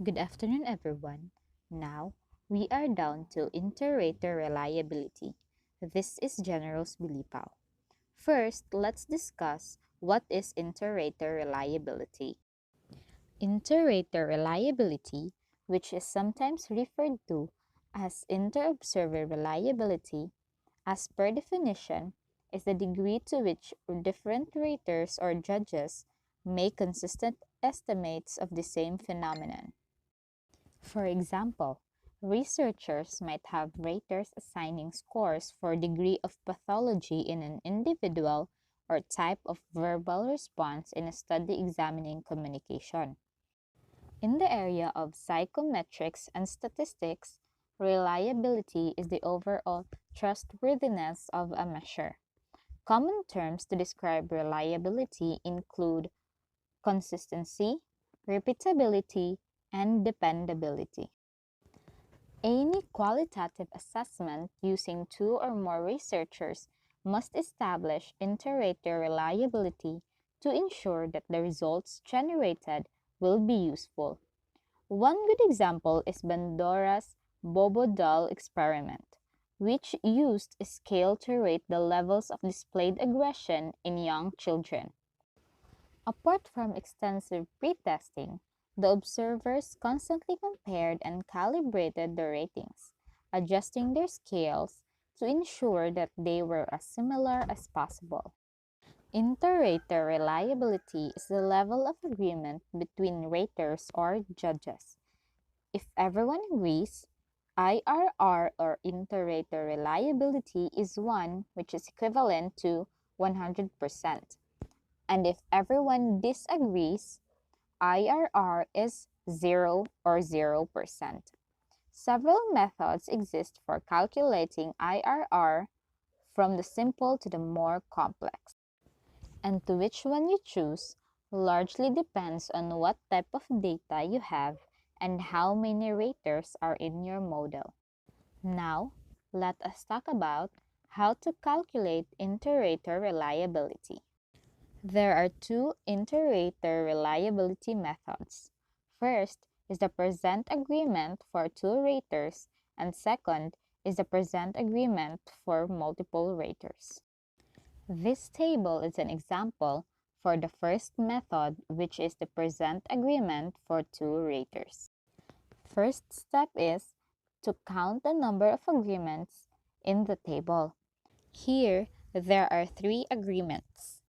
Good afternoon, everyone. Now, we are down to Interrater Reliability. This is Generous Bilipao. First, let's discuss what is Interrater Reliability. Interrater Reliability, which is sometimes referred to as Inter-Observer Reliability, as per definition, is the degree to which different raters or judges make consistent estimates of the same phenomenon. For example, researchers might have raters assigning scores for degree of pathology in an individual or type of verbal response in a study examining communication. In the area of psychometrics and statistics, reliability is the overall trustworthiness of a measure. Common terms to describe reliability include consistency, repeatability, and dependability. Any qualitative assessment using two or more researchers must establish inter-rater reliability to ensure that the results generated will be useful. One good example is Bandora's Bobo-doll experiment, which used a scale to rate the levels of displayed aggression in young children. Apart from extensive pretesting, the observers constantly compared and calibrated the ratings, adjusting their scales to ensure that they were as similar as possible. Inter-rater reliability is the level of agreement between raters or judges. If everyone agrees, IRR or inter-rater reliability is 1, which is equivalent to 100%. And if everyone disagrees, IRR is 0 or 0%. Several methods exist for calculating IRR, from the simple to the more complex. And to which one you choose largely depends on what type of data you have and how many raters are in your model. Now, let us talk about how to calculate inter-rater reliability. There are two inter-rater reliability methods. First is the present agreement for two raters, and second is the present agreement for multiple raters. This table is an example for the first method, which is the present agreement for two raters. First step is to count the number of agreements in the table. Here, there are 3 agreements.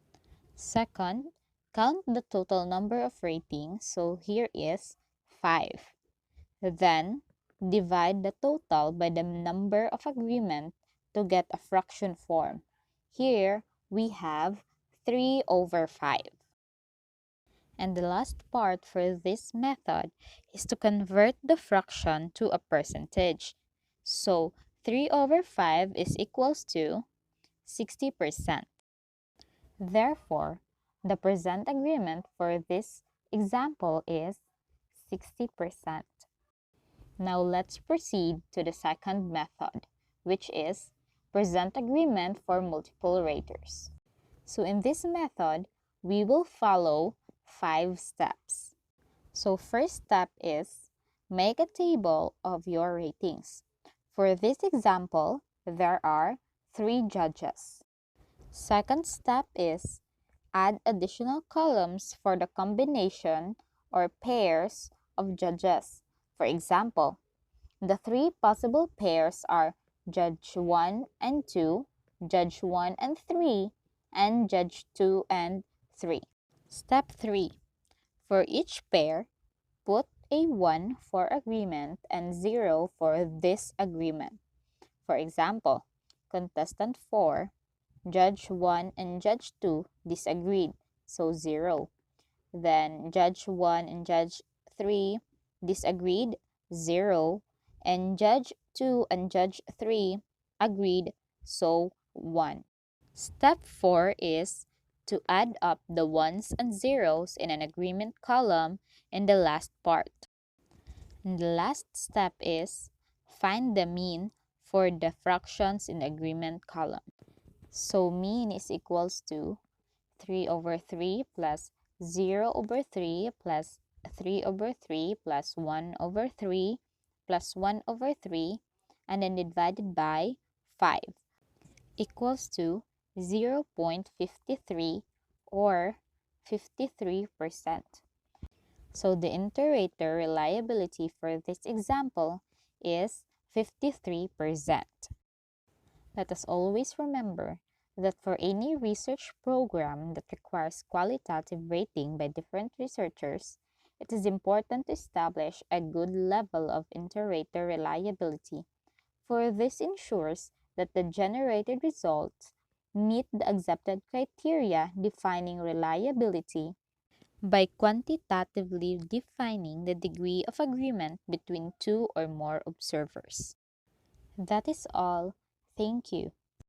Second, count the total number of ratings, so here is 5. Then, divide the total by the number of agreement to get a fraction form. Here, we have 3 over 5. And the last part for this method is to convert the fraction to a percentage. So, 3 over 5 is equals to 60%. Therefore, the present agreement for this example is 60%. Now let's proceed to the second method, which is present agreement for multiple raters. So in this method, we will follow 5 steps. So first step is make a table of your ratings. For this example, there are 3 judges. Second step is add additional columns for the combination or pairs of judges. For example, the 3 possible pairs are Judge 1 and 2, Judge 1 and 3, and Judge 2 and 3. Step 3. For each pair, put a 1 for agreement and 0 for disagreement. For example, contestant 4, Judge 1 and Judge 2 disagreed, so 0. Then Judge 1 and Judge 3 disagreed, 0. And Judge 2 and Judge 3 agreed, so 1. Step 4 is to add up the ones and zeros in an agreement column in the last part. And the last step is find the mean for the fractions in the agreement column. So mean is equals to 3 over 3 plus 0 over 3 plus 3 over 3 plus 1 over 3 plus 1 over 3 and then divided by 5 equals to 0.53 or 53%. So the Interrater reliability for this example is 53%. Let us always remember that for any research program that requires qualitative rating by different researchers, it is important to establish a good level of Interrater reliability, for this ensures that the generated results meet the accepted criteria defining reliability by quantitatively defining the degree of agreement between two or more observers. That is all. Thank you.